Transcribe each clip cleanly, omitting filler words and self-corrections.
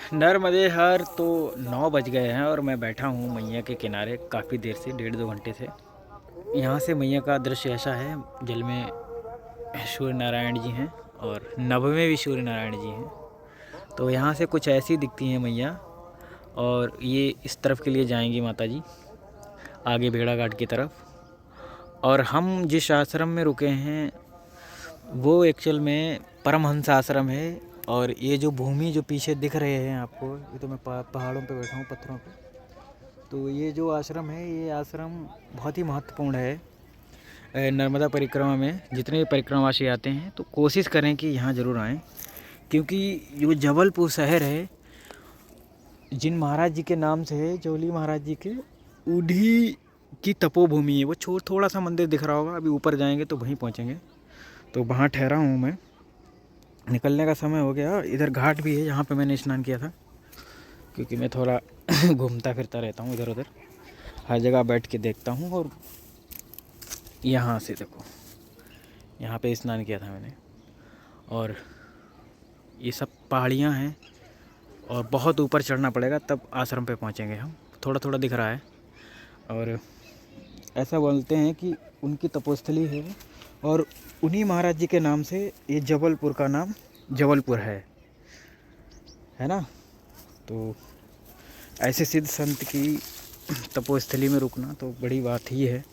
नर्मदे हर तो 9 बज गए हैं और मैं बैठा हूँ मैया के किनारे काफ़ी देर से, 1.5-2 घंटे से। यहाँ से मैया का दृश्य ऐसा है, जल में सूर्य नारायण जी हैं और नभ में भी सूर्य नारायण जी हैं। तो यहाँ से कुछ ऐसी दिखती हैं मैया, और ये इस तरफ के लिए जाएंगी माता जी, आगे भेड़ा घाट की तरफ। और हम जिस आश्रम में रुके हैं वो एक्चुअल में परमहंस आश्रम है। और ये जो भूमि जो पीछे दिख रहे हैं आपको, ये तो मैं पहाड़ों पे बैठा हूँ, पत्थरों पे। तो ये जो आश्रम है, ये आश्रम बहुत ही महत्वपूर्ण है। नर्मदा परिक्रमा में जितने भी परिक्रमावासी आते हैं तो कोशिश करें कि यहाँ ज़रूर आएँ, क्योंकि जो जबलपुर शहर है, जिन महाराज जी के नाम से है, जोली महाराज जी के, उन्हीं की तपोभूमि है। वो थोड़ा सा मंदिर दिख रहा होगा, अभी ऊपर जाएंगे तो वहीं पहुँचेंगे। तो वहाँ ठहरा हूँ मैं, निकलने का समय हो गया। इधर घाट भी है, यहाँ पे मैंने स्नान किया था, क्योंकि मैं थोड़ा घूमता फिरता रहता हूँ इधर उधर, हर जगह बैठ के देखता हूँ। और यहाँ से देखो, यहाँ पे स्नान किया था मैंने। और ये सब पहाड़ियाँ हैं और बहुत ऊपर चढ़ना पड़ेगा, तब आश्रम पे पहुँचेंगे हम। थोड़ा थोड़ा दिख रहा है। और ऐसा बोलते हैं कि उनकी तपोस्थली है, और उन्हीं महाराज जी के नाम से ये जबलपुर का नाम जबलपुर है ना। तो ऐसे सिद्ध संत की तपोस्थली में रुकना तो बड़ी बात ही है।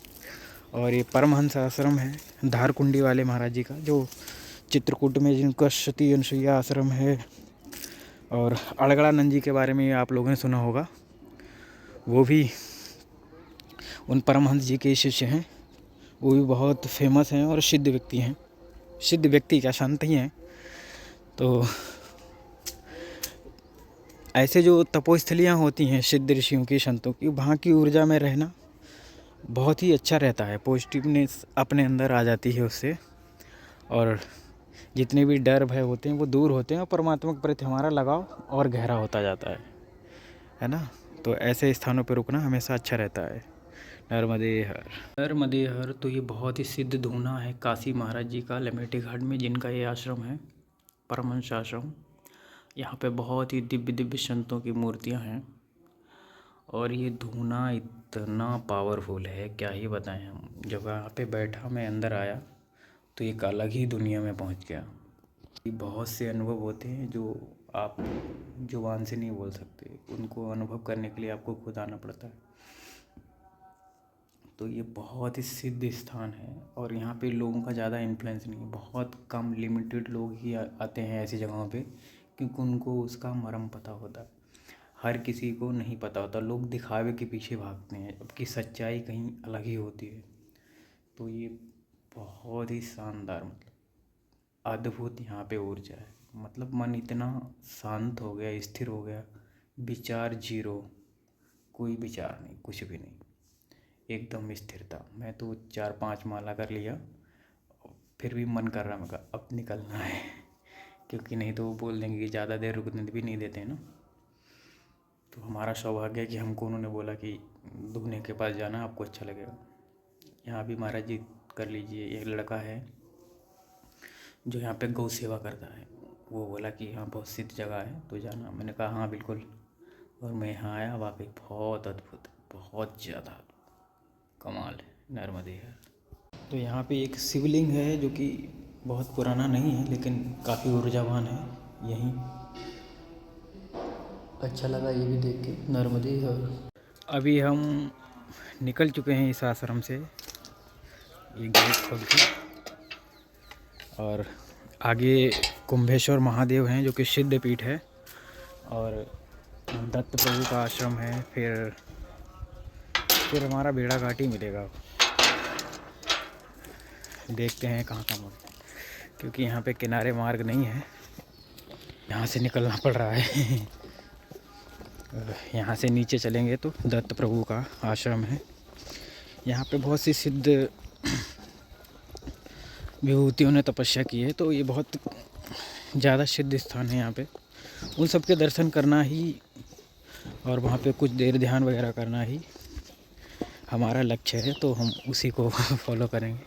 और ये परमहंस आश्रम है धारकुंडी वाले महाराज जी का, जो चित्रकूट में जिनका सती अनुसुईया आश्रम है। और अड़गड़ानंद जी के बारे में आप लोगों ने सुना होगा, वो भी उन परमहंस जी के शिष्य हैं। वो भी बहुत फेमस हैं और सिद्ध व्यक्ति हैं, सिद्ध व्यक्ति क्या, संत ही हैं। तो ऐसे जो तपोस्थलियाँ होती हैं सिद्ध ऋषियों की, संतों की, वहाँ की ऊर्जा में रहना बहुत ही अच्छा रहता है। पॉजिटिवनेस अपने अंदर आ जाती है उससे, और जितने भी डर भय होते हैं वो दूर होते हैं, और परमात्मा के प्रति हमारा लगाव और गहरा होता जाता है ना। तो ऐसे स्थानों पर रुकना हमेशा अच्छा रहता है। नर्मदे हर तो ये बहुत ही सिद्ध धूना है काशी महाराज जी का, लमेटी घाट में, जिनका ये आश्रम है, परमहंस आश्रम। यहाँ पे बहुत ही दिव्य दिव्य संतों की मूर्तियाँ हैं। और ये धूना इतना पावरफुल है, क्या ही बताएं हम। जब यहाँ पे बैठा, मैं अंदर आया, तो एक अलग ही दुनिया में पहुँच गया। बहुत से अनुभव होते हैं जो आप जुबान से नहीं बोल सकते, उनको अनुभव करने के लिए आपको खुद आना पड़ता है। तो ये बहुत ही सिद्ध स्थान है, और यहाँ पे लोगों का ज़्यादा इन्फ्लुएंस नहीं है, बहुत कम लिमिटेड लोग ही आते हैं ऐसी जगहों पे, क्योंकि उनको उसका मर्म पता होता है। हर किसी को नहीं पता होता, लोग दिखावे के पीछे भागते हैं, जबकि सच्चाई कहीं अलग ही होती है। तो ये बहुत ही शानदार, मतलब अद्भुत यहाँ पे ऊर्जा है। मतलब मन इतना शांत हो गया, स्थिर हो गया, विचार जीरो, कोई विचार नहीं, कुछ भी नहीं, एकदम स्थिरता। मैं तो 4-5 माला कर लिया, फिर भी मन कर रहा, मैं कहा अब निकलना है, क्योंकि नहीं तो वो बोल देंगे कि ज़्यादा देर रुकने भी नहीं देते हैं ना। तो हमारा सौभाग्य है कि हमको उन्होंने बोला कि दुगने के पास जाना, आपको अच्छा लगेगा। यहाँ भी महाराज जी कर लीजिए। एक लड़का है जो यहाँ पे गौ सेवा करता है, वो बोला कि यहाँ बहुत सिद्ध जगह है तो जाना। मैंने कहा हाँ बिल्कुल। और मैं यहाँ आया, वाकई बहुत अद्भुत, बहुत ज़्यादा कमाल है नर्मदे है। तो यहाँ पे एक शिवलिंग है जो कि बहुत पुराना नहीं है, लेकिन काफ़ी ऊर्जावान है। यहीं अच्छा लगा ये भी देख के, नर्मदे। और अभी हम निकल चुके हैं इस आश्रम से, ये गेट खोल के। और आगे कुंभेश्वर महादेव हैं, जो कि सिद्ध पीठ है, और दत्त प्रभु का आश्रम है। फिर हमारा भेड़ा घाट ही मिलेगा। देखते हैं कहाँ कहाँ मुड़ते हैं, क्योंकि यहाँ पे किनारे मार्ग नहीं है, यहाँ से निकलना पड़ रहा है। यहाँ से नीचे चलेंगे तो दत्त प्रभु का आश्रम है। यहाँ पे बहुत सी सिद्ध विभूतियों ने तपस्या की है, तो ये बहुत ज़्यादा सिद्ध स्थान है। यहाँ पे उन सब के दर्शन करना ही, और वहाँ पे कुछ देर ध्यान वगैरह करना ही हमारा लक्ष्य है, तो हम उसी को फॉलो करेंगे।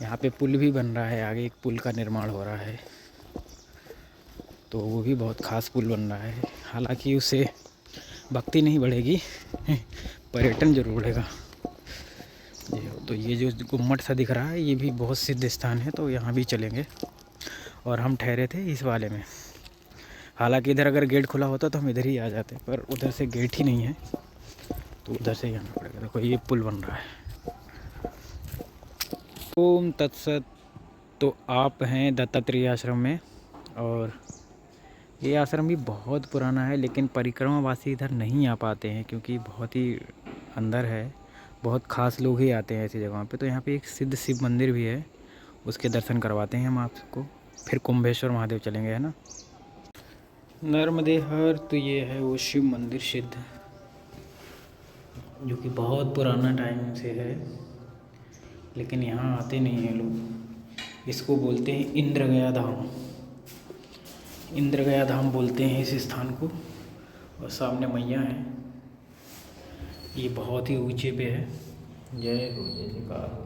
यहाँ पे पुल भी बन रहा है, आगे एक पुल का निर्माण हो रहा है। तो वो भी बहुत ख़ास पुल बन रहा है। हालांकि उससे भक्ति नहीं बढ़ेगी, पर्यटन जरूर बढ़ेगा। तो ये जो गुम्मट सा दिख रहा है ये भी बहुत सिद्ध स्थान है, तो यहाँ भी चलेंगे। और हम ठहरे थे इस वाले में। हालांकि इधर अगर गेट खुला होता तो हम इधर ही आ जाते, पर उधर से गेट ही नहीं है तो उधर से ही आना पड़ेगा। देखो ये पुल बन रहा है। ओम तत्सत। तो आप हैं दत्तात्रेय आश्रम में, और ये आश्रम भी बहुत पुराना है, लेकिन परिक्रमावासी इधर नहीं आ पाते हैं क्योंकि बहुत ही अंदर है। बहुत ख़ास लोग ही आते हैं ऐसी जगहों पे। तो यहाँ पे एक सिद्ध शिव मंदिर भी है, उसके दर्शन करवाते हैं हम आपको। फिर कुंभेश्वर महादेव चलेंगे, है ना। नर्मदे हर, तो ये है वो शिव मंदिर सिद्ध, जो कि बहुत पुराना टाइम से है, लेकिन यहाँ आते नहीं हैं लोग। इसको बोलते हैं इंद्रगया धाम। इंद्रगया धाम बोलते हैं इस स्थान को। और सामने मैया है, ये बहुत ही ऊंचे पे है। जय हो, जय जयकार हो।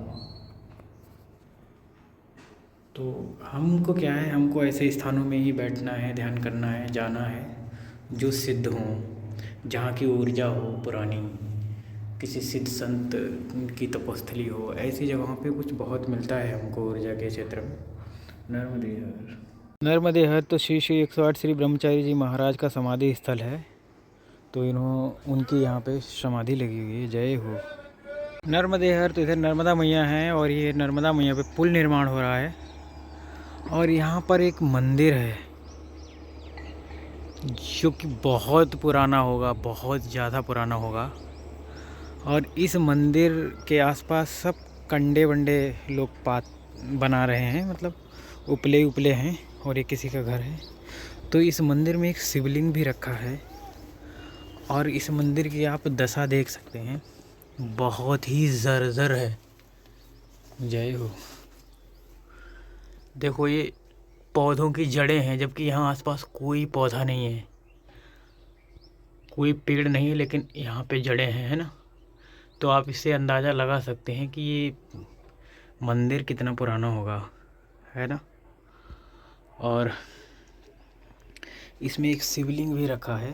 तो हमको क्या है, हमको ऐसे स्थानों में ही बैठना है, ध्यान करना है, जाना है जो सिद्ध हों, जहाँ की ऊर्जा हो पुरानी, किसी सिद्ध संत की तपस्थली हो। ऐसी जगहों पे कुछ बहुत मिलता है हमको ऊर्जा के क्षेत्र में। नर्मदे हर। नर्मदे हर तो श्री श्री 108 श्री ब्रह्मचारी जी महाराज का समाधि स्थल है। तो उनकी यहाँ पे समाधि लगी हुई है। जय हो। नर्मदे हर, तो इधर नर्मदा मैया हैं, और ये नर्मदा मैया पे पुल निर्माण हो रहा है। और यहाँ पर एक मंदिर है जो कि बहुत पुराना होगा, बहुत ज़्यादा पुराना होगा। और इस मंदिर के आसपास सब कंडे वंडे लोग बना रहे हैं, मतलब उपले उपले हैं, और ये किसी का घर है। तो इस मंदिर में एक शिवलिंग भी रखा है, और इस मंदिर की आप दशा देख सकते हैं, बहुत ही ज़र्ज़र है। जय हो। देखो ये पौधों की जड़ें हैं, जबकि यहाँ आसपास कोई पौधा नहीं है, कोई पेड़ नहीं है, लेकिन यहाँ पे जड़ें हैं, है ना। तो आप इससे अंदाज़ा लगा सकते हैं कि ये मंदिर कितना पुराना होगा, है ना। और इसमें एक शिवलिंग भी रखा है।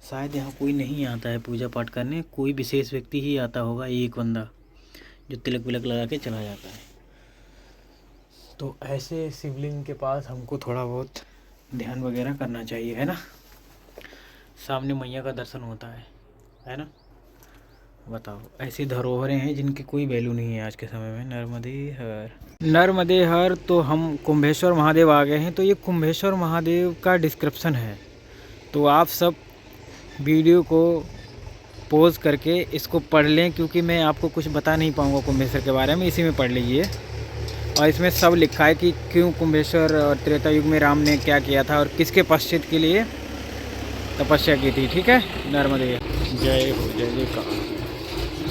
शायद यहाँ कोई नहीं आता है पूजा पाठ करने, कोई विशेष व्यक्ति ही आता होगा, एक बंदा जो तिलक विलक लगा के चला जाता है। तो ऐसे शिवलिंग के पास हमको थोड़ा बहुत ध्यान वगैरह करना चाहिए, है ना। सामने मैया का दर्शन होता है ना। बताओ, ऐसी धरोहरें हैं जिनकी कोई वैल्यू नहीं है आज के समय में। नर्मदे हर। नर्मदे हर, तो हम कुंभेश्वर महादेव आ गए हैं। तो ये कुंभेश्वर महादेव का डिस्क्रिप्शन है, तो आप सब वीडियो को पॉज करके इसको पढ़ लें, क्योंकि मैं आपको कुछ बता नहीं पाऊँगा कुंभेश्वर के बारे में, इसी में पढ़ लीजिए। और इसमें सब लिखा है कि क्यों कुंभेश्वर और त्रेता युग में राम ने क्या किया था और किसके पश्चात के लिए तपस्या की थी। ठीक है। नर्मदे। जय हो, जय जयकार।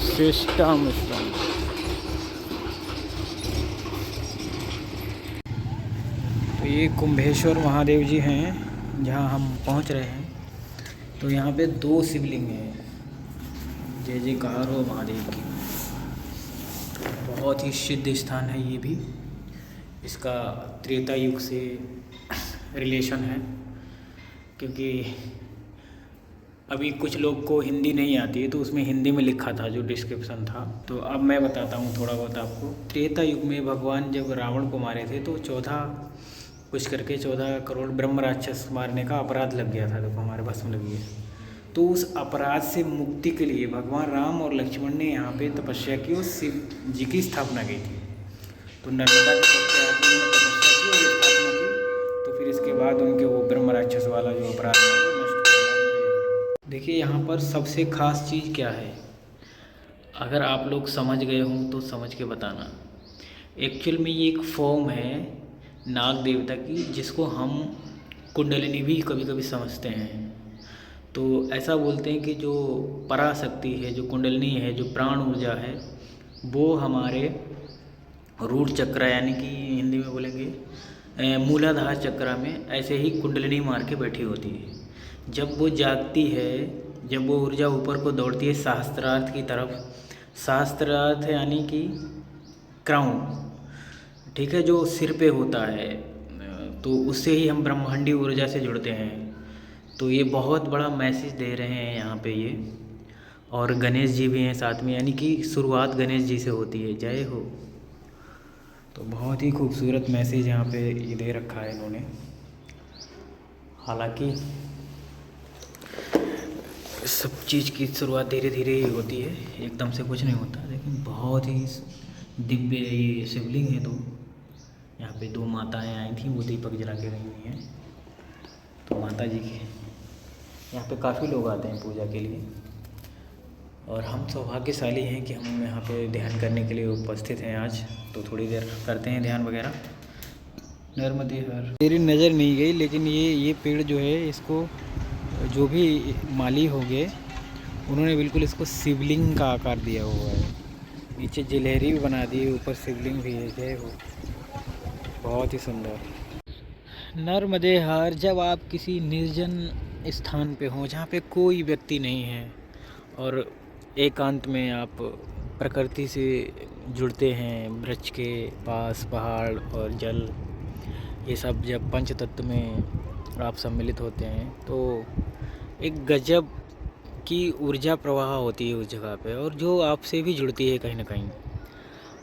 श्रेष्ठम। तो ये कुंभेश्वर महादेव जी हैं जहाँ हम पहुँच रहे हैं। तो यहाँ पे 2 शिवलिंग हैं। जय जयकार हो महादेव की। बहुत ही सिद्ध स्थान है ये भी। इसका त्रेता युग से रिलेशन है, क्योंकि अभी कुछ लोग को हिंदी नहीं आती है, तो उसमें हिंदी में लिखा था जो डिस्क्रिप्शन था। तो अब मैं बताता हूँ थोड़ा बहुत आपको। त्रेता युग में भगवान जब रावण को मारे थे, तो 14 करोड़ ब्रह्म राक्षस मारने का अपराध लग गया था। देखो हमारे भस्म लगी है। तो उस अपराध से मुक्ति के लिए भगवान राम और लक्ष्मण ने यहाँ पे तपस्या की और शिव जी की स्थापना की थी। तो नर्मदा के तट पे आके उन्होंने तपस्या की और स्थापना की। तो फिर इसके बाद उनके वो ब्रह्म राक्षस वाला जो अपराध है वो नष्ट हो गया। देखिए यहाँ पर सबसे ख़ास चीज़ क्या है, अगर आप लोग समझ गए हों तो समझ के बताना। एक्चुअल में ये एक फॉर्म है नाग देवता की, जिसको हम कुंडलिनी भी कभी कभी समझते हैं। तो ऐसा बोलते हैं कि जो पराशक्ति है, जो कुंडलिनी है, जो प्राण ऊर्जा है, वो हमारे रूट चक्र यानी कि हिंदी में बोलेंगे मूलाधार चक्र में ऐसे ही कुंडलिनी मार के बैठी होती है। जब वो जागती है, जब वो ऊर्जा ऊपर को दौड़ती है सहस्त्रार्थ की तरफ, सहस्त्रार्थ यानी कि क्राउन, ठीक है, जो सिर पे होता है, तो उससे ही हम ब्रह्मांडी ऊर्जा से जुड़ते हैं। तो ये बहुत बड़ा मैसेज दे रहे हैं यहाँ पे ये। और गणेश जी भी हैं साथ में, यानी कि शुरुआत गणेश जी से होती है। जय हो। तो बहुत ही खूबसूरत मैसेज यहाँ पे ये दे रखा है इन्होंने। हालांकि सब चीज़ की शुरुआत धीरे धीरे ही होती है, एकदम से कुछ नहीं होता। लेकिन बहुत ही दिव्य ये शिवलिंग है। तो यहाँ पे 2 माताएं आई थी, वो दीपक जला के गई हुई हैं। तो माता जी के यहाँ पे काफ़ी लोग आते हैं पूजा के लिए, और हम सौभाग्यशाली हैं कि हम यहाँ पे ध्यान करने के लिए उपस्थित हैं आज। तो थोड़ी देर करते हैं ध्यान वगैरह। नर्मदे हर। मेरी नज़र नहीं गई, लेकिन ये पेड़ जो है, इसको जो भी माली हो गए उन्होंने बिल्कुल इसको शिवलिंग का आकार दिया हुआ है। नीचे जलेहरी भी बना दी है, ऊपर शिवलिंग भी है। जय हो। बहुत ही सुंदर। नर्मदे हर। जब आप किसी निर्जन स्थान पे हों, जहाँ पे कोई व्यक्ति नहीं है, और एकांत में आप प्रकृति से जुड़ते हैं, वृक्ष के पास, पहाड़ और जल, ये सब जब पंच तत्व में आप सम्मिलित होते हैं, तो एक गजब की ऊर्जा प्रवाह होती है उस जगह पे, और जो आपसे भी जुड़ती है कहीं ना कहीं।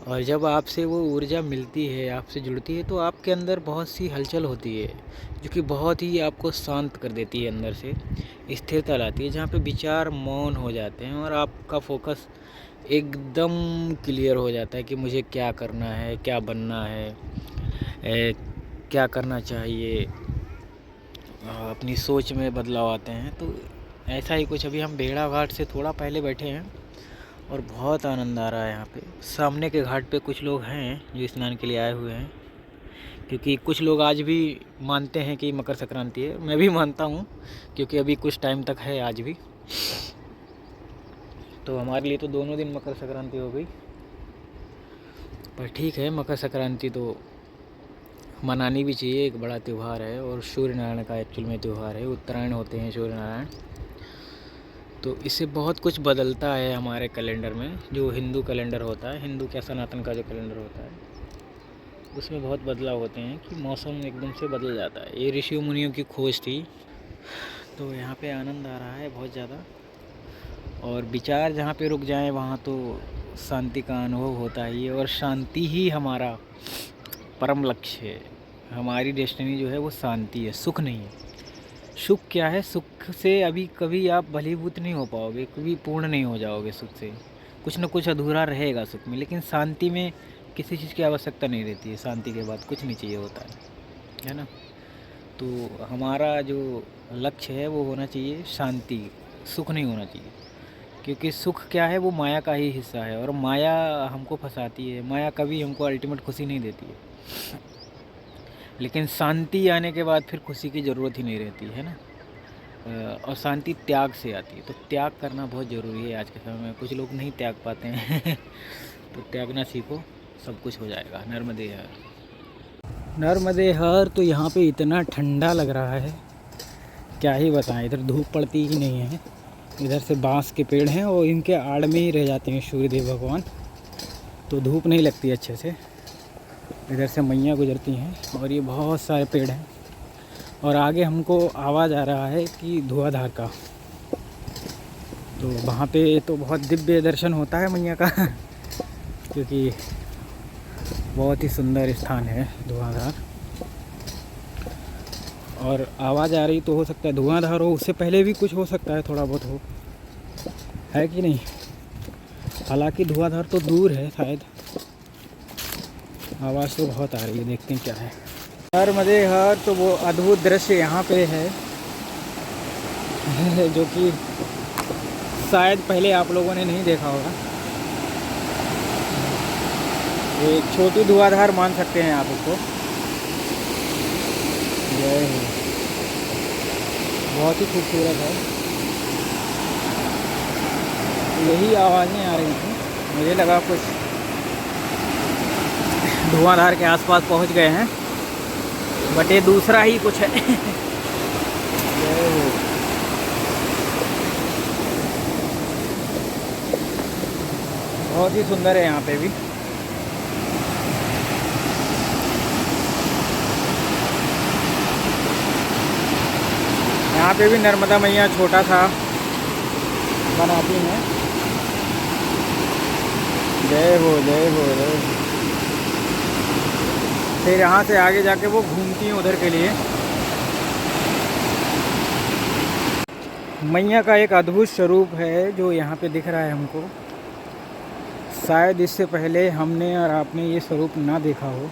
और जब आपसे वो ऊर्जा मिलती है, आपसे जुड़ती है, तो आपके अंदर बहुत सी हलचल होती है, जो कि बहुत ही आपको शांत कर देती है, अंदर से स्थिरता लाती है, जहाँ पे विचार मौन हो जाते हैं और आपका फोकस एकदम क्लियर हो जाता है कि मुझे क्या करना है, क्या बनना है, क्या करना चाहिए। अपनी सोच में बदलाव आते हैं। तो ऐसा ही कुछ, अभी हम बेड़ा घाट से थोड़ा पहले बैठे हैं और बहुत आनंद आ रहा है यहाँ पे। सामने के घाट पे कुछ लोग हैं जो स्नान के लिए आए हुए हैं, क्योंकि कुछ लोग आज भी मानते हैं कि मकर संक्रांति है। मैं भी मानता हूँ, क्योंकि अभी कुछ टाइम तक है आज भी। तो हमारे लिए तो दोनों दिन मकर संक्रांति हो गई, पर ठीक है, मकर संक्रांति तो मनानी भी चाहिए, एक बड़ा त्यौहार है। और सूर्य नारायण का एक्चुअल में त्यौहार है, उत्तरायण होते हैं सूर्य नारायण। तो इससे बहुत कुछ बदलता है हमारे कैलेंडर में। जो हिंदू कैलेंडर होता है, हिंदू क्या सनातन का जो कैलेंडर होता है, उसमें बहुत बदलाव होते हैं कि मौसम एकदम से बदल जाता है। ये ऋषियों मुनियों की खोज थी। तो यहाँ पे आनंद आ रहा है बहुत ज़्यादा, और विचार जहाँ पे रुक जाएं वहाँ तो शांति का अनुभव होता ही है। और शांति ही हमारा परम लक्ष्य है। हमारी डेस्टिनी जो है वो शांति है, सुख नहीं है। सुख क्या है? सुख से अभी कभी आप भलीभूत नहीं हो पाओगे, कभी पूर्ण नहीं हो जाओगे। सुख से कुछ न कुछ अधूरा रहेगा सुख में। लेकिन शांति में किसी चीज़ की आवश्यकता नहीं रहती है। शांति के बाद कुछ नहीं चाहिए होता है ना। तो हमारा जो लक्ष्य है वो होना चाहिए शांति, सुख नहीं होना चाहिए। क्योंकि सुख क्या है? वो माया का ही हिस्सा है, और माया हमको फंसाती है। माया कभी हमको अल्टीमेट खुशी नहीं देती है। लेकिन शांति आने के बाद फिर खुशी की ज़रूरत ही नहीं रहती है ना। और शांति त्याग से आती है। तो त्याग करना बहुत ज़रूरी है आज के समय में। कुछ लोग नहीं त्याग पाते हैं तो त्यागना सीखो, सब कुछ हो जाएगा। नर्मदे हर। नर्मदे हर। तो यहाँ पे इतना ठंडा लग रहा है, क्या ही बताएं। इधर धूप पड़ती ही नहीं है। इधर से बांस के पेड़ हैं और इनके आड़ में ही रह जाते हैं सूर्यदेव भगवान, तो धूप नहीं लगती अच्छे से। इधर से मैया गुजरती हैं और ये बहुत सारे पेड़ हैं। और आगे हमको आवाज़ आ रहा है कि धुआंधार का। तो वहाँ पे तो बहुत दिव्य दर्शन होता है मैया का क्योंकि बहुत ही सुंदर स्थान है धुआंधार। और आवाज़ आ रही तो हो सकता है धुआंधार हो, उससे पहले भी कुछ हो सकता है, थोड़ा बहुत हो, है कि नहीं। हालांकि धुआंधार तो दूर है शायद। आवाज़ तो बहुत आ रही है, देखते हैं क्या है। नर्मदे हर। तो वो अद्भुत दृश्य यहाँ पे है जो कि शायद पहले आप लोगों ने नहीं देखा होगा। एक छोटी धुआंधार मान सकते हैं आप उसको। जय हो। बहुत ही खूबसूरत है। यही आवाज़ें आ रही थी, मुझे लगा कुछ धुआंधार के आसपास पहुंच गए हैं, बट ये दूसरा ही कुछ है। बहुत ही सुंदर है यहाँ पे भी। यहाँ पे भी नर्मदा मैया छोटा सा बनाती हैं। जय हो जय हो जय हो। फिर यहाँ से आगे जाके वो घूमती हैं उधर के लिए। मैया का एक अद्भुत स्वरूप है जो यहाँ पे दिख रहा है हमको। शायद इससे पहले हमने और आपने ये स्वरूप ना देखा हो,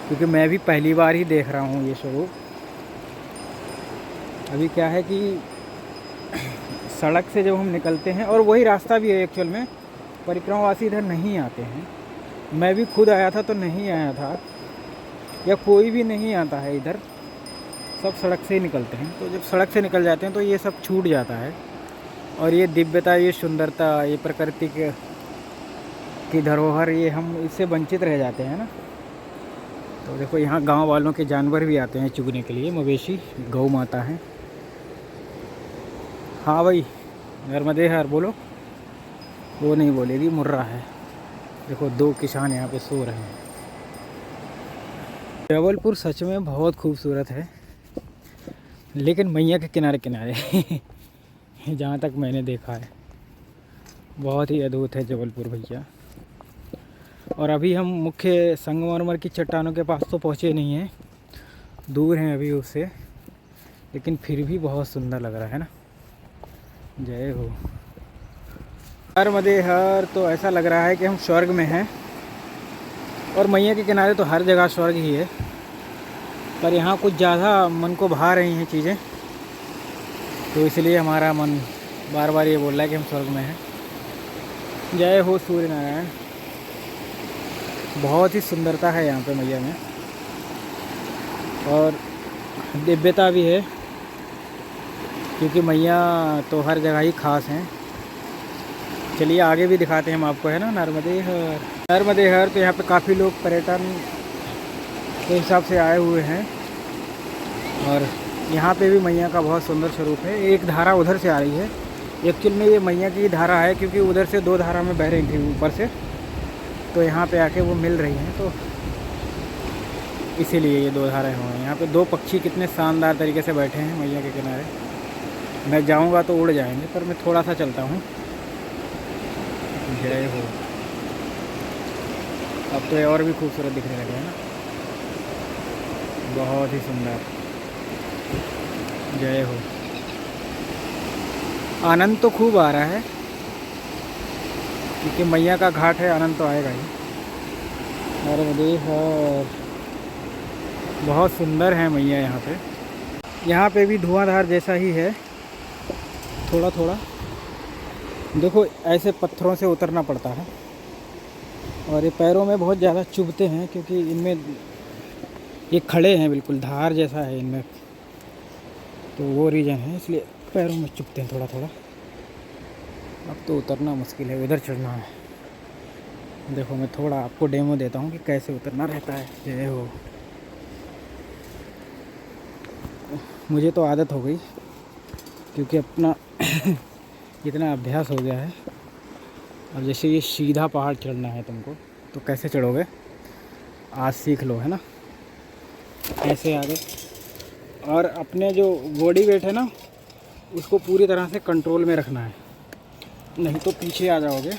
क्योंकि मैं भी पहली बार ही देख रहा हूँ ये स्वरूप। अभी क्या है कि सड़क से जब हम निकलते हैं, और वही रास्ता भी है एक्चुअल में, परिक्रमावासी इधर नहीं आते हैं। मैं भी खुद आया था तो नहीं आया था, या कोई भी नहीं आता है इधर, सब सड़क से ही निकलते हैं। तो जब सड़क से निकल जाते हैं तो ये सब छूट जाता है। और ये दिव्यता, ये सुंदरता, ये प्रकृति की धरोहर, ये हम इससे वंचित रह जाते हैं ना। तो देखो यहाँ गांव वालों के जानवर भी आते हैं चुगने के लिए। मवेशी, गौ माता है। हाँ भाई, नर्मदे हर बोलो। वो नहीं बोलेगी, मुर्रा है। देखो 2 किसान यहाँ पे सो रहे हैं। जबलपुर सच में बहुत खूबसूरत है, लेकिन मैया के किनारे किनारे जहाँ तक मैंने देखा है बहुत ही अद्भुत है जबलपुर भैया। और अभी हम मुख्य संगमरमर की चट्टानों के पास तो पहुँचे नहीं हैं, दूर हैं अभी उससे, लेकिन फिर भी बहुत सुंदर लग रहा है ना। जय हो। नर्मदे हर तो ऐसा लग रहा है कि हम स्वर्ग में हैं। और मैया के किनारे तो हर जगह स्वर्ग ही है, पर यहाँ कुछ ज़्यादा मन को भा रही हैं चीज़ें, तो इसलिए हमारा मन बार बार ये बोल रहा है कि हम स्वर्ग में हैं। जय हो सूर्य नारायण। बहुत ही सुंदरता है यहाँ पे मैया में, और दिव्यता भी है, क्योंकि मैया तो हर जगह ही खास हैं। चलिए आगे भी दिखाते हैं हम आपको, है ना। नर्मदे हर, नर्मदे हर तो यहाँ पे काफ़ी लोग पर्यटन के हिसाब से आए हुए हैं। और यहाँ पे भी मैया का बहुत सुंदर स्वरूप है। एक धारा उधर से आ रही है, एक्चुअल में ये मैया की धारा है, क्योंकि उधर से 2 धारा में बह रही थी ऊपर से, तो यहाँ पे आके वो मिल रही हैं, तो इसीलिए ये 2 धाराएँ हुए हैं। यहाँ पे 2 पक्षी कितने शानदार तरीके से बैठे हैं मैया के किनारे। मैं जाऊँगा तो उड़ जाएंगे, पर मैं थोड़ा सा चलता हूँ। जय हो। अब तो ये और भी खूबसूरत दिखने लगे हैं ना, बहुत ही सुंदर। जय हो। आनंद तो खूब आ रहा है, क्योंकि मैया का घाट है, आनंद तो आएगा ही। नर्मदे हर, बहुत सुंदर है मैया यहाँ पे। यहाँ पे भी धुआंधार जैसा ही है, थोड़ा थोड़ा। देखो ऐसे पत्थरों से उतरना पड़ता है, और ये पैरों में बहुत ज़्यादा चुभते हैं, क्योंकि इनमें ये खड़े हैं, बिल्कुल धार जैसा है इनमें, तो वो रीज़न है, इसलिए पैरों में चुभते हैं थोड़ा थोड़ा। अब तो उतरना मुश्किल है, उधर चढ़ना है। देखो मैं थोड़ा आपको डेमो देता हूँ कि कैसे उतरना रहता है। जय हो। मुझे तो आदत हो गई, क्योंकि अपना इतना अभ्यास हो गया है। अब जैसे ये सीधा पहाड़ चढ़ना है तुमको, तो कैसे चढ़ोगे, आज सीख लो, है ना। ऐसे आगे, और अपने जो बॉडी वेट है ना, उसको पूरी तरह से कंट्रोल में रखना है, नहीं तो पीछे आ जाओगे।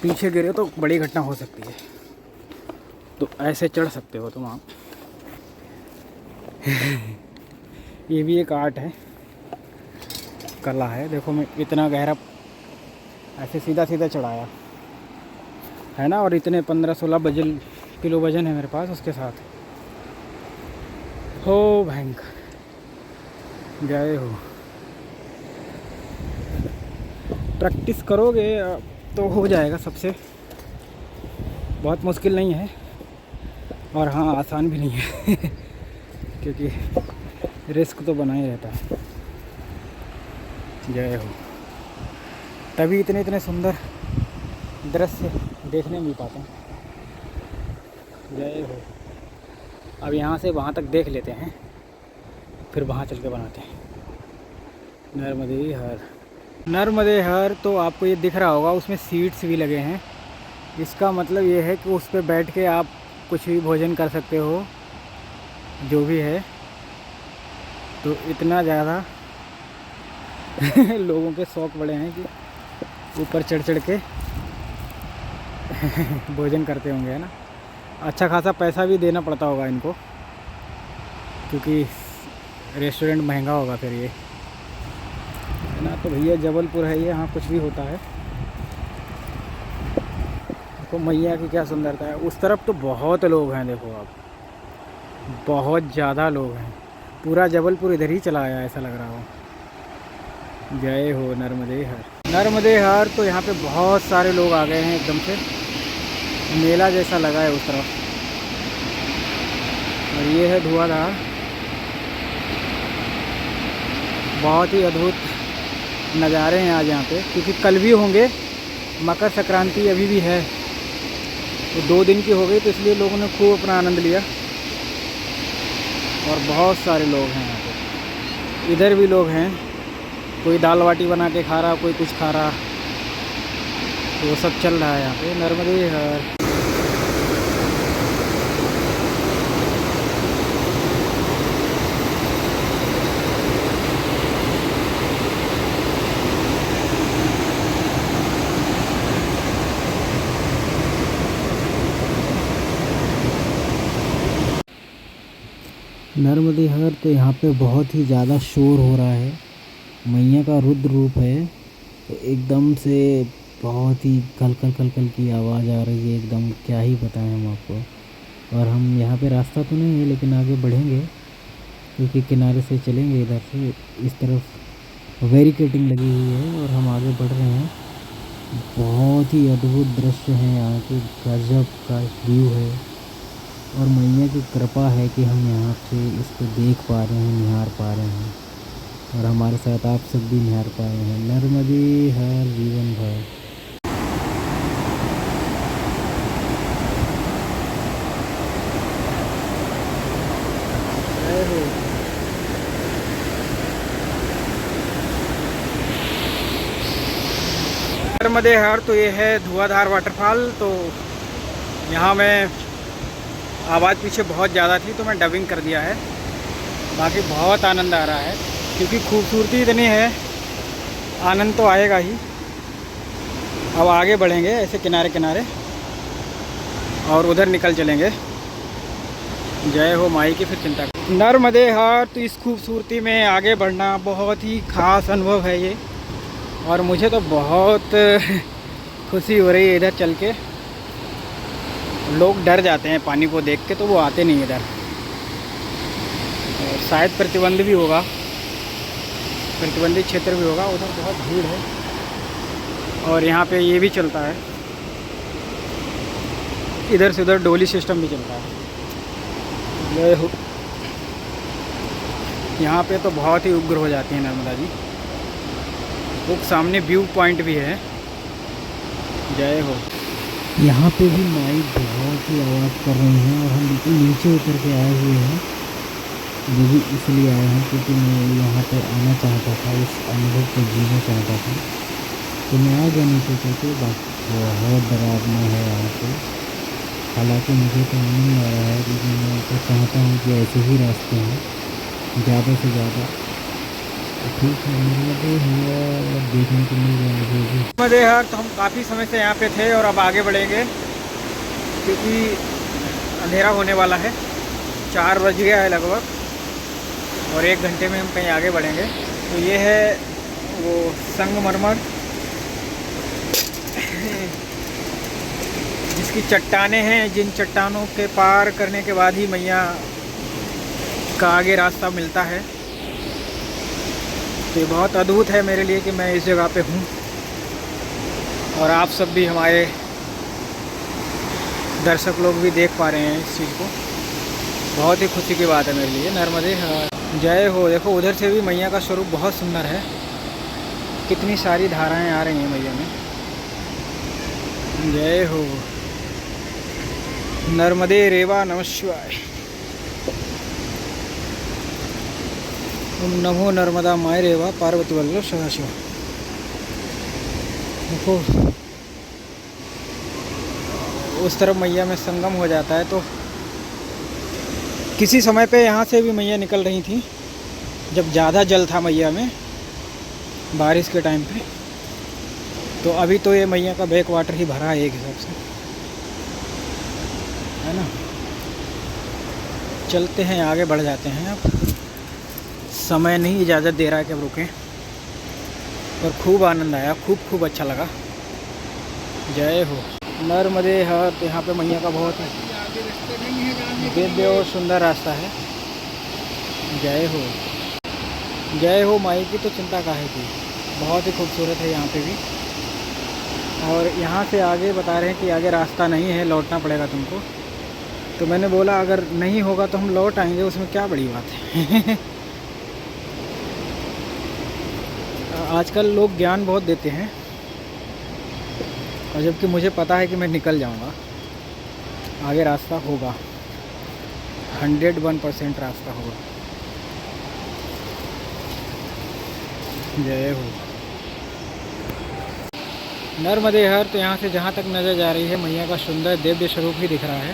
पीछे गिरे तो बड़ी घटना हो सकती है। तो ऐसे चढ़ सकते हो तुम आप। ये भी एक आर्ट है, कला है। देखो मैं इतना गहरा ऐसे सीधा सीधा चढ़ाया है ना, और इतने 15-16 किलो वजन है मेरे पास उसके साथ। हो भयंकर। जय हो। प्रैक्टिस करोगे तो हो जाएगा सबसे, बहुत मुश्किल नहीं है, और हाँ आसान भी नहीं है क्योंकि रिस्क तो बना ही रहता है। जय हो। तभी इतने सुंदर दृश्य देखने मिल पाते हैं। जय हो। अब यहाँ से वहाँ तक देख लेते हैं, फिर वहाँ चल के बनाते हैं। नर्मदे हर, नर्मदे हर तो आपको ये दिख रहा होगा, उसमें सीट्स भी लगे हैं। इसका मतलब ये है कि उस पर बैठ के आप कुछ भी भोजन कर सकते हो, जो भी है। तो इतना ज़्यादा लोगों के शौक बड़े हैं कि ऊपर चढ़ चढ़ के भोजन करते होंगे, है ना। अच्छा खासा पैसा भी देना पड़ता होगा इनको, क्योंकि रेस्टोरेंट महंगा होगा फिर ये, है ना। तो भैया जबलपुर है ये, यहाँ कुछ भी होता है। तो मैया की क्या सुंदरता है। उस तरफ तो बहुत लोग हैं, देखो आप, बहुत ज़्यादा लोग हैं। पूरा जबलपुर इधर ही चला आया ऐसा लग रहा हो। जय हो नर्मदे हर, नर्मदे हर। तो यहाँ पे बहुत सारे लोग आ गए हैं, एकदम से मेला जैसा लगा है उस तरफ। और ये है धुआंधार, बहुत ही अद्भुत नज़ारे हैं आज यहाँ पे, क्योंकि कल भी होंगे। मकर संक्रांति अभी भी है, तो 2 दिन की हो गई, तो इसलिए लोगों ने खूब अपना आनंद लिया। और बहुत सारे लोग हैं यहाँ पे। इधर भी लोग हैं, कोई दाल बाटी बना के खा रहा, कोई कुछ खा रहा, तो वो सब चल रहा है यहाँ पे। नर्मदे हर। नर्मदे हर। तो यहाँ पे बहुत ही ज़्यादा शोर हो रहा है। मैया का रुद्र रूप है, तो एकदम से बहुत ही कल कल कल कल की आवाज़ आ रही है, एकदम क्या ही बताएं हम आपको। और हम यहाँ पे रास्ता तो नहीं है, लेकिन आगे बढ़ेंगे, क्योंकि किनारे से चलेंगे इधर से। इस तरफ बैरिकेडिंग लगी हुई है और हम आगे बढ़ रहे हैं। बहुत ही अद्भुत दृश्य है यहाँ के, गजब का व्यू है। और मैया की कृपा है कि हम यहाँ से इसको देख पा रहे हैं, निहार पा रहे हैं, और हमारे साथ आप सब भी निहार पा रहे हैं। नर्मदे हर जीवन भर। नर्मदे हर। तो ये है धुआंधार वाटरफॉल। तो यहाँ मैं आवाज़ पीछे बहुत ज़्यादा थी, तो मैं डबिंग कर दिया है। बाकी बहुत आनंद आ रहा है, क्योंकि खूबसूरती इतनी है, आनंद तो आएगा ही। अब आगे बढ़ेंगे ऐसे किनारे किनारे, और उधर निकल चलेंगे। जय हो माई की फिर चिंता। नर्मदे हर। तो इस खूबसूरती में आगे बढ़ना बहुत ही ख़ास अनुभव है ये, और मुझे तो बहुत खुशी हो रही है इधर चल के। लोग डर जाते हैं पानी को देख के, तो वो आते नहीं इधर। और शायद प्रतिबंध भी होगा, प्रतिबंधित क्षेत्र भी होगा, उधर बहुत भीड़ है। और यहाँ पे ये भी चलता है, इधर से उधर डोली सिस्टम भी चलता है। जय हो। यहाँ पे तो बहुत ही उग्र हो जाती है नर्मदा जी। वो सामने व्यू पॉइंट भी है। जय हो। यहाँ पे भी माइक बहुत ही आवाज़ कर रही हैं, और हम बिल्कुल नीचे उतर के आए हुए हैं। वो भी इसलिए आए हैं क्योंकि मैं यहाँ पे आना चाहता था, इस अनुभव को जीना चाहता था। तो मैं आ गया नीचे करके। बहुत डरावना है यहाँ पे। हालांकि मुझे तो नहीं आ रहा है, लेकिन मैं तो चाहता हूँ कि ऐसे ही रास्ते हैं ज़्यादा से ज़्यादा। ठीक है, नर्मदे हर देखने को मिल रहा है मुझे। नर्मदे हर। तो हम काफ़ी समय से यहाँ पे थे, और अब आगे बढ़ेंगे, क्योंकि अंधेरा होने वाला है। 4 बज गया है लगभग, और 1 घंटे में हम कहीं आगे बढ़ेंगे। तो ये है वो संगमरमर, जिसकी चट्टानें हैं, जिन चट्टानों के पार करने के बाद ही मैया का आगे रास्ता मिलता है। तो ये बहुत अद्भुत है मेरे लिए कि मैं इस जगह पे हूँ, और आप सब भी, हमारे दर्शक लोग भी देख पा रहे हैं इस चीज़ को। बहुत ही खुशी की बात है मेरे लिए। नर्मदे हर। जय हो। देखो उधर से भी मैया का स्वरूप बहुत सुंदर है, कितनी सारी धाराएं आ रही हैं मैया में। जय हो। नर्मदे रेवा नमः शिवाय। ओम नमो नर्मदा माय रेवा पार्वती वल्लभ सदाशिव। देखो उस तरफ मैया में संगम हो जाता है, तो किसी समय पे यहाँ से भी मैया निकल रही थी, जब ज़्यादा जल था मैया में बारिश के टाइम पे, तो अभी तो ये मैया का बैक वाटर ही भरा है एक हिसाब से, है ना। चलते हैं आगे, बढ़ जाते हैं। अब समय नहीं इजाज़त दे रहा है कि अब रुकें, और खूब आनंद आया, खूब अच्छा लगा। जय हो नर्मदे हर। तो यहाँ पे मैया का बहुत दिव्य और सुंदर रास्ता है। जय हो माई की तो चिंता काहे की। बहुत ही खूबसूरत है यहाँ पे भी। और यहाँ से आगे बता रहे हैं कि आगे रास्ता नहीं है, लौटना पड़ेगा तुमको। तो मैंने बोला अगर नहीं होगा तो हम लौट आएंगे, उसमें क्या बड़ी बात है। आजकल लोग ज्ञान बहुत देते हैं, और जबकि मुझे पता है कि मैं निकल जाऊंगा, आगे रास्ता होगा, 101% रास्ता होगा। जय हो नर्मदे हर। तो यहाँ से जहाँ तक नज़र जा रही है मैया का सुंदर दिव्य स्वरूप ही दिख रहा है।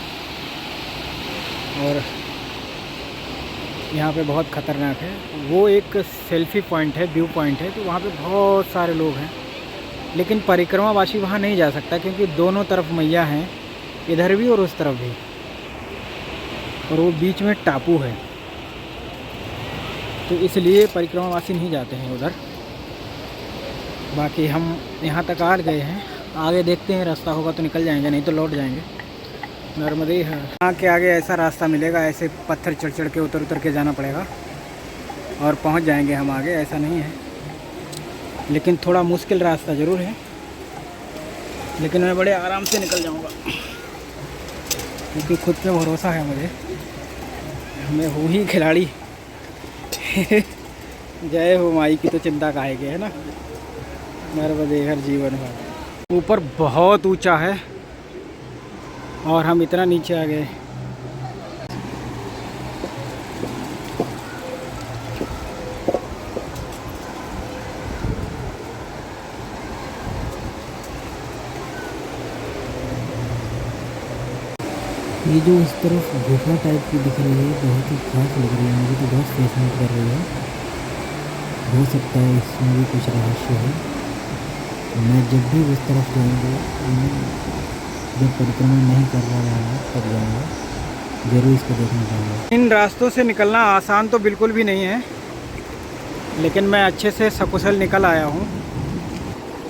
और यहाँ पे बहुत ख़तरनाक है, वो एक सेल्फी पॉइंट है, व्यू पॉइंट है, तो वहाँ पे बहुत सारे लोग हैं, लेकिन परिक्रमावासी वहाँ नहीं जा सकता क्योंकि दोनों तरफ मैया हैं, इधर भी और उस तरफ भी, और वो बीच में टापू है, तो इसलिए परिक्रमावासी नहीं जाते हैं उधर। बाकी हम यहाँ तक आ गए हैं, आगे देखते हैं, रास्ता होगा तो निकल जाएंगे, नहीं तो लौट जाएंगे। नर्मदे है। यहाँ के आगे ऐसा रास्ता मिलेगा, ऐसे पत्थर चढ़ के उतर के जाना पड़ेगा और पहुँच जाएंगे हम आगे, ऐसा नहीं है। लेकिन थोड़ा मुश्किल रास्ता ज़रूर है, लेकिन मैं बड़े आराम से निकल जाऊँगा क्योंकि खुद पे भरोसा है मुझे, मैं हूँ ही खिलाड़ी। जय हो माई की तो चिंता काहे की, है ना। नर्मदे हर जीवन भर। ऊपर बहुत ऊंचा है और हम इतना नीचे आ गए। ये जो इस तरफ गुफा टाइप की दिख रही है बहुत ही खास लग रही है मुझे, तो बहुत फैसिनेट कर रही है। हो सकता है इसमें भी कुछ रहस्य है। मैं जब भी उस तरफ जाऊँगा, जब परिक्रमा नहीं कर रहा है तब जाऊँगा, ज़रूर इसको देखना चाहूँगा। इन रास्तों से निकलना आसान तो बिल्कुल भी नहीं है, लेकिन मैं अच्छे से सकुशल निकल आया हूँ।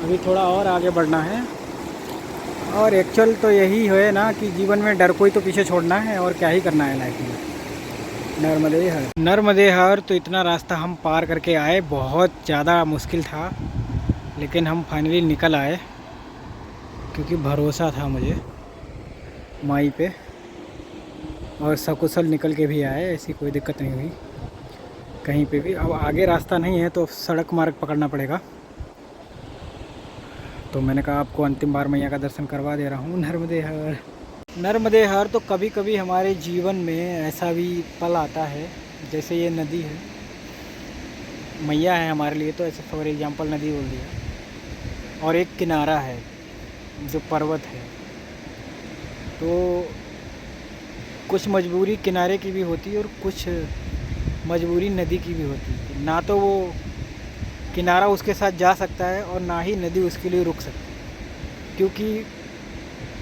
अभी थोड़ा और आगे बढ़ना है, और एक्चुअल तो यही है ना कि जीवन में डर कोई तो पीछे छोड़ना है, और क्या ही करना है लाइफ में। नर्मदे हर। तो इतना रास्ता हम पार करके आए, बहुत ज़्यादा मुश्किल था, लेकिन हम फाइनली निकल आए क्योंकि भरोसा था मुझे माई पे, और सकुशल निकल के भी आए, ऐसी कोई दिक्कत नहीं हुई कहीं पे भी। अब आगे रास्ता नहीं है तो सड़क मार्ग पकड़ना पड़ेगा। तो मैंने कहा आपको अंतिम बार मैया का दर्शन करवा दे रहा हूँ। नर्मदे हर। तो कभी कभी हमारे जीवन में ऐसा भी पल आता है, जैसे ये नदी है, मैया है हमारे लिए, तो ऐसे फॉर एग्जांपल नदी बोल दिया, और एक किनारा है जो पर्वत है, तो कुछ मजबूरी किनारे की भी होती है और कुछ मजबूरी नदी की भी होती है। ना तो वो किनारा उसके साथ जा सकता है और ना ही नदी उसके लिए रुक सकती है, क्योंकि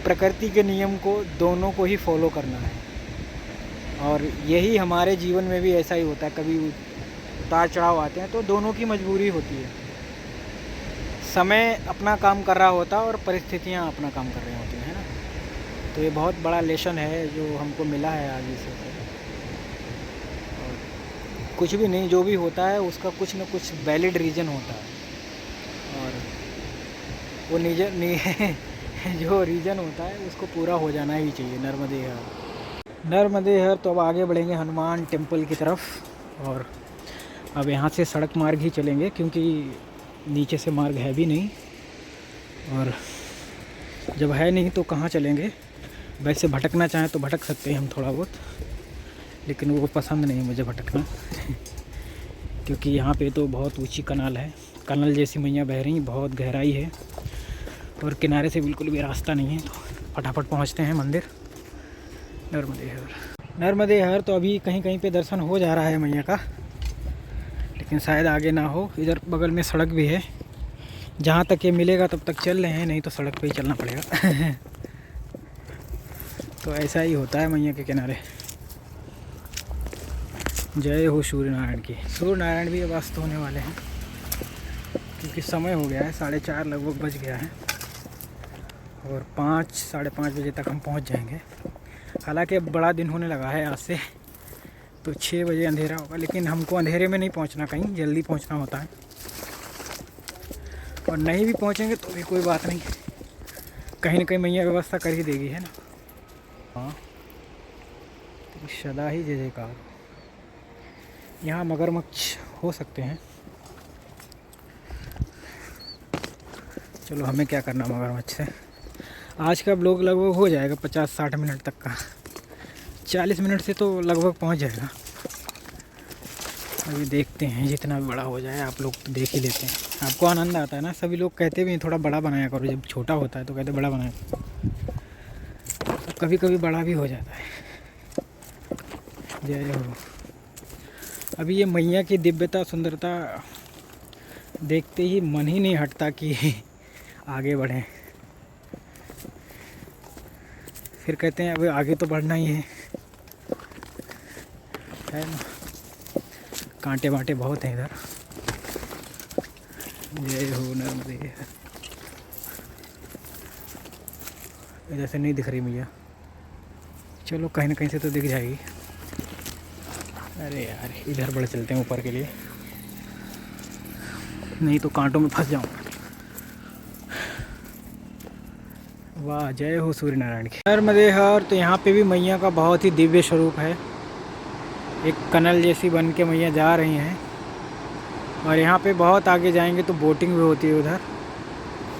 प्रकृति के नियम को दोनों को ही फॉलो करना है। और यही हमारे जीवन में भी ऐसा ही होता है, कभी उतार चढ़ाव आते हैं तो दोनों की मजबूरी होती है। समय अपना काम कर रहा होता है और परिस्थितियाँ अपना काम कर रही होती हैं, है ना। तो ये बहुत बड़ा लेसन है जो हमको मिला है आगे से। और कुछ भी नहीं, जो भी होता है उसका कुछ न कुछ वैलिड रीज़न होता है, और वो जो रीज़न होता है उसको पूरा हो जाना ही चाहिए। नर्मदे हर। तो अब आगे बढ़ेंगे हनुमान टेम्पल की तरफ, और अब यहाँ से सड़क मार्ग ही चलेंगे क्योंकि नीचे से मार्ग है भी नहीं, और जब है नहीं तो कहाँ चलेंगे। वैसे भटकना चाहें तो भटक सकते हैं हम थोड़ा बहुत, लेकिन वो पसंद नहीं मुझे भटकना। क्योंकि यहाँ पे तो बहुत ऊंची कनाल है, कनाल जैसी मैया बह रही, बहुत गहराई है, और किनारे से बिल्कुल भी रास्ता नहीं है। तो फटाफट पहुँचते हैं मंदिर नर्मदे हर। तो अभी कहीं कहीं पे दर्शन हो जा रहा है मैया का, लेकिन शायद आगे ना हो। इधर बगल में सड़क भी है, जहाँ तक ये मिलेगा तब तक चल रहे हैं, नहीं तो सड़क पे ही चलना पड़ेगा। तो ऐसा ही होता है मैया के किनारे। जय हो सूर्य नारायण की। सूर्य नारायण भी अब अस्त होने वाले हैं, क्योंकि समय हो गया है 4:30 लगभग बज गया है, और 5 साढ़े 5 बजे तक हम पहुंच जाएंगे। हालांकि अब बड़ा दिन होने लगा है आज से, तो 6 बजे अंधेरा होगा, लेकिन हमको अंधेरे में नहीं पहुंचना, कहीं जल्दी पहुंचना होता है। और नहीं भी पहुंचेंगे तो भी कोई बात नहीं, कहीं ना कहीं मैया व्यवस्था कर ही देगी, है ना। हाँ, तो सदा ही जय जयकार। यहाँ मगरमच्छ हो सकते हैं, चलो हमें क्या करना मगरमच्छ से। आज का ब्लॉग लगभग हो जाएगा 50-60 मिनट तक का, 40 मिनट से तो लगभग पहुंच जाएगा। अभी देखते हैं, जितना भी बड़ा हो जाए। आप लोग तो देख ही लेते हैं, आपको आनंद आता है ना। सभी लोग कहते भी थोड़ा बड़ा बनाया करो, जब छोटा होता है तो कहते बड़ा बनाया करो, तो कभी कभी बड़ा भी हो जाता है। जय हो। अभी ये मैया की दिव्यता सुंदरता देखते ही मन ही नहीं हटता कि आगे बढ़ें। फिर कहते हैं अभी आगे तो बढ़ना ही है ना। कांटे वांटे बहुत हैं इधर। जय हो नर्मदे। इधर से नहीं दिख रही मैया, चलो कहीं ना कहीं से तो दिख जाएगी। अरे यार, इधर बढ़ चलते हैं ऊपर के लिए, नहीं तो कांटों में फंस जाऊँ। वाह, जय हो सूर्य नारायण की। नर्मदे हर। तो यहाँ पे भी मैया का बहुत ही दिव्य स्वरूप है। एक कनल जैसी बन के मैया जा रही हैं, और यहाँ पे बहुत आगे जाएंगे तो बोटिंग भी होती है उधर,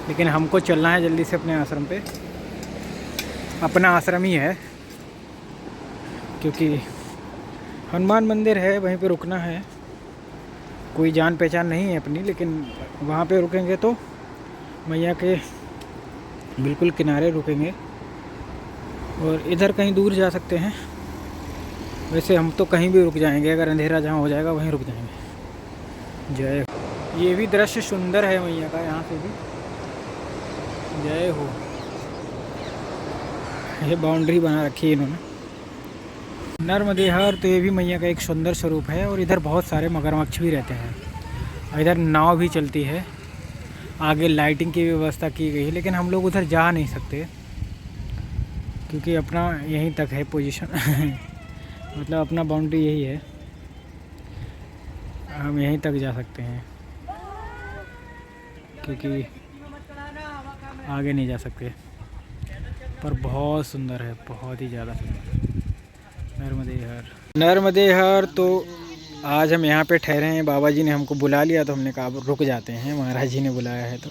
लेकिन हमको चलना है जल्दी से अपने आश्रम पे। अपना आश्रम ही है, क्योंकि हनुमान मंदिर है, वहीं पे रुकना है। कोई जान पहचान नहीं है अपनी, लेकिन वहाँ पे रुकेंगे तो मैया के बिल्कुल किनारे रुकेंगे, और इधर कहीं दूर जा सकते हैं। वैसे हम तो कहीं भी रुक जाएंगे, अगर अंधेरा जहाँ हो जाएगा वहीं रुक जाएंगे। जय हो। ये भी दृश्य सुंदर है मैया का, यहाँ से भी। जय हो। ये बाउंड्री बना रखी है इन्होंने। नर्मदे हर। तो ये भी मैया का एक सुंदर स्वरूप है, और इधर बहुत सारे मगरमच्छ भी रहते हैं। इधर नाव भी चलती है, आगे लाइटिंग की व्यवस्था की गई है, लेकिन हम लोग उधर जा नहीं सकते, क्योंकि अपना यहीं तक है पोजीशन। मतलब अपना बाउंड्री यही है, हम यहीं तक जा सकते हैं, क्योंकि आगे नहीं जा सकते। पर बहुत सुंदर है, बहुत ही ज़्यादा सुंदर। नर्मदे हर। नर्मदे हर। तो आज हम यहाँ पे ठहरे हैं, बाबा जी ने हमको बुला लिया तो हमने कहा रुक जाते हैं, महाराज जी ने बुलाया है तो।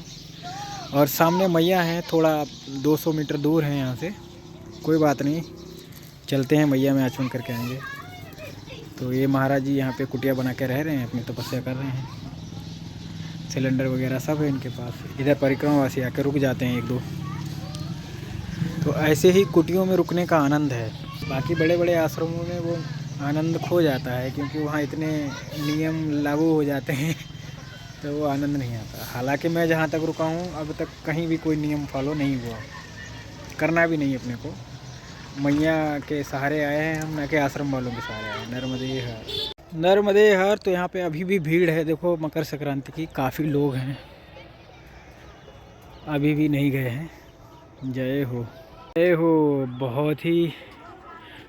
और सामने मैया है, थोड़ा 200 मीटर दूर है यहाँ से। कोई बात नहीं, चलते हैं, मैया में आचमन करके आएंगे। तो ये महाराज जी यहाँ पे कुटिया बना के रह रहे हैं, अपनी तपस्या कर रहे हैं। सिलेंडर वगैरह सब है इनके पास। इधर परिक्रमावासी आके रुक जाते हैं 1-2। तो ऐसे ही कुटियों में रुकने का आनंद है। बाकी बड़े बड़े आश्रमों में वो आनंद खो जाता है, क्योंकि वहाँ इतने नियम लागू हो जाते हैं, तो वो आनंद नहीं आता। हालांकि मैं जहाँ तक रुका हूँ अब तक कहीं भी कोई नियम फॉलो नहीं हुआ, करना भी नहीं अपने को। मैया के सहारे आए हैं हम, ना के आश्रम वालों के सहारे आए हैं। नर्मदे हर। नर्मदे हर। तो यहाँ पे अभी भी भीड़ है, देखो मकर संक्रांति की, काफ़ी लोग हैं, अभी भी नहीं गए हैं। जय हो। जय हो। बहुत ही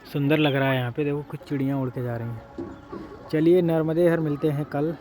सुंदर लग रहा है यहाँ पे, देखो कुछ चिड़ियाँ उड़ के जा रही हैं। चलिए नर्मदे हर मिलते हैं कल।